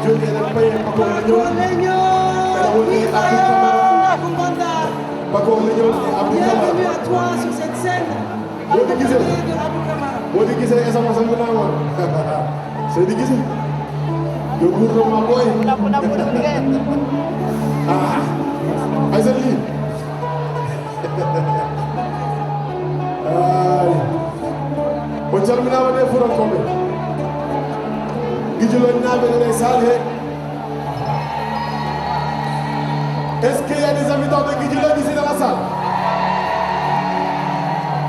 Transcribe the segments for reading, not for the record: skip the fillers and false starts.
joni eɗen paye bako leñol ene woni Abdou Camara bako leñol e Abdou Camara Bienvenue à toi sur cette scène. Wodi Guissé de Abdou Camara. Wodi Guissé esama sangunama Seydi Guissé yo gurdoma boy Aïssata Ly on calminama de Fuutankoɓe guijuloñnaɓe ene salle he. Est-ce qu'il y a des habitants de Guidjilone ici dans la salle?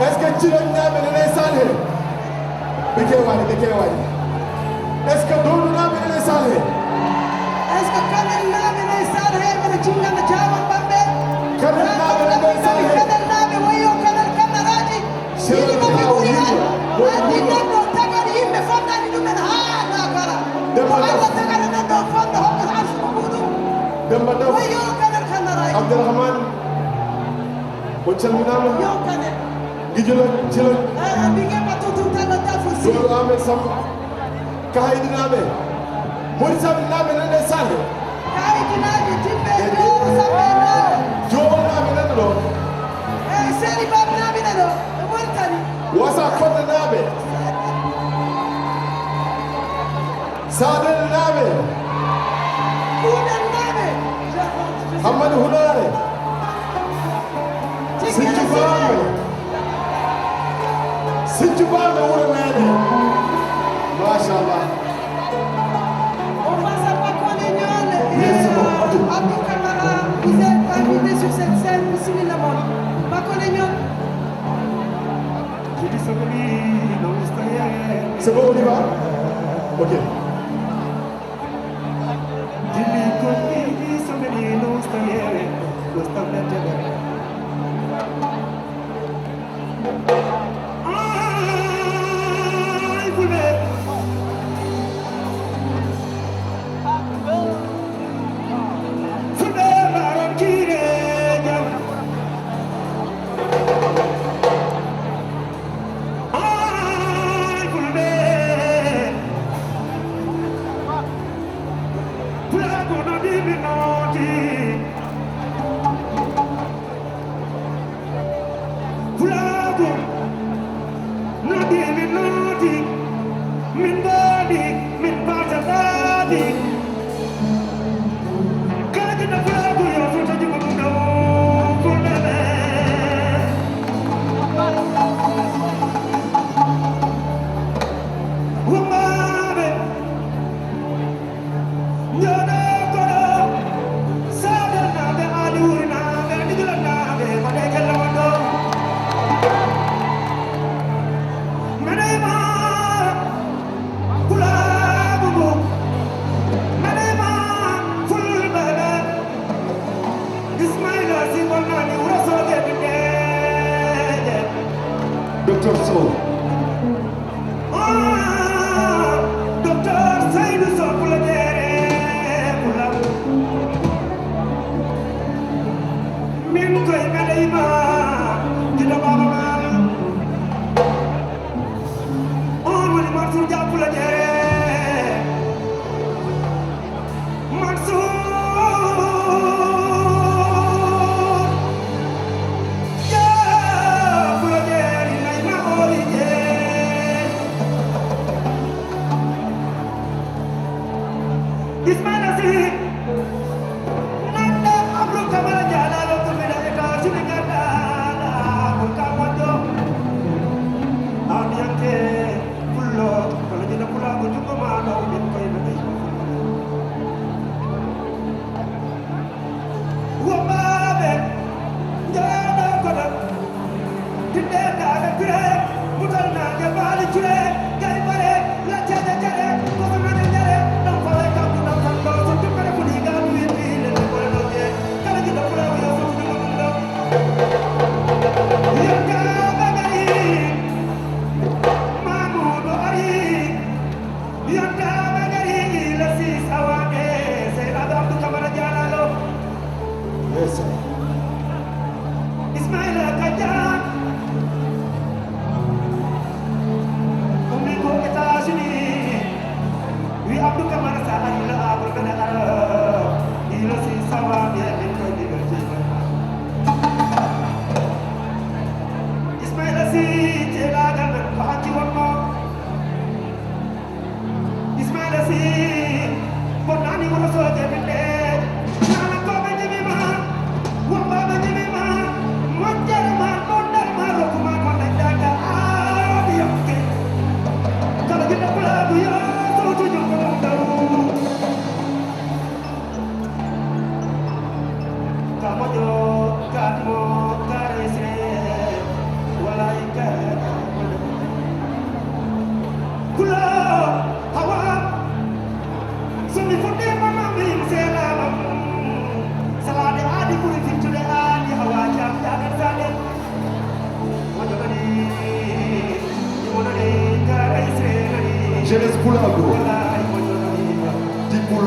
Est-ce que Djilone-Niamé est dans la salle? Est-ce que Doudou-Niamé est dans la salle? Est-ce que Kanel-Niamé est dans la salle? Mais Djingana Diawan Bambé? Kanel-Niamé est dans la salle? Kanel-Niamé, voyons Kanel Kamaraji. Sini ma figurian. Adi nando tagari himme fonda ni dumen ha nakara. Wala tagari nando fonda hokka arsu kubudu. Voyons Kanel Kamaraji. Abdelrahman on calminama Yo Kanel. Guidjilone Djilone Binge batutu tanga tafusi. Doudou Ahmed Samb Kahaydi-Niamé Modi Sabi-Niamé est dans la salle? Kahaydi-Niamé timbe Jooru Sabe-Niamé. Jooru-Niamé nan ɗo Seri Bab-Niamé nano e Mauritanie. Wasa Konde-Niamé Sadel-Niamé Koudel-Niamé. Hammadou Hounare Sinthiou Bamé Sinthiou Bamé wuro meɗen machallah. On passe à Bako Leñol et Merci beaucoup. Abdou Camara. Vous êtes invités sur cette scène, Bissimi Lamone. Bako Leñol. C'est bon, on y va? Ok. Docteur Sow. Docteur Seydou Sow pour le pour la min koy meɗeyma dina baba mal on woni Mansour Dia pour le Mansour You're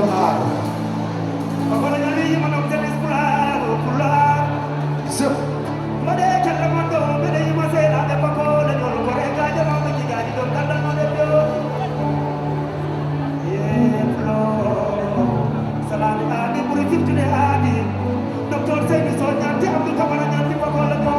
pular. Pakola nyali manam tenis pular pular. Zip. Made kala mando mede yima sela de pakola nyol ko re ga jama ma jiga di don kala no de yo. Ye flo. Salam adi buri fitne adi. Doctor Seydi so nyanti Abdou Kamara nyanti pakola ko.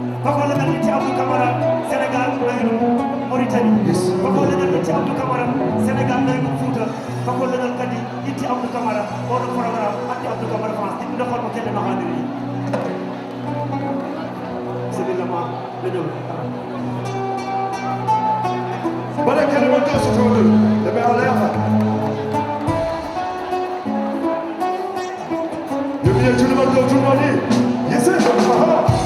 Pakole na ci Abdou Camara Sénégal lay Mauritanie pakole na ci Abdou Camara Sénégal lay Fouta pakole na kadi itti Abdou Camara on programme atti Abdou Camara France di defal ko kende ma hadiri sebelama leñol bala kalima to so to de be ala yafa de bi ci ma do tout moni yese ha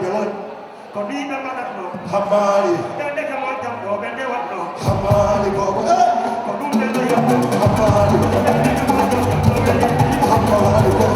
belon ko ni be madatno hamari bende ka wajam do bende watno hamari ko ko dum be do yobbo hamari hamari ko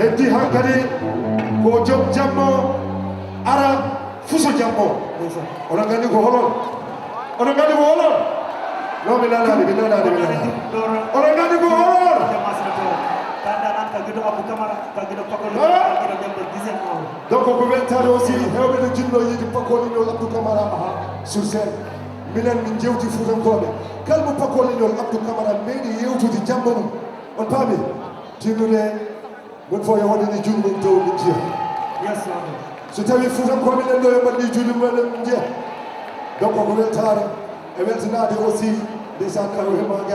heddi hankadi ko jom jammo ara fuso jammo onon gandi ko holon onon gandi ko holon no mi nanani onon gandi ko holon donc ko weltade aussi hewɓe no jinno yiide pakoliñol Abdou Camara sur scène minen min jewti fuutankoɓe kalmo pakoliñol Abdou Camara meeɗi yewtude jamma mum on paami tinnude mon fof yo waɗini juuɗe mum dow min jiya so tawi fuutankoɓe ɗen ɗo yo mbaɗɗi juuɗe mumen min jiya donc ko weltare e weltanade aussi ndeysan kaw hema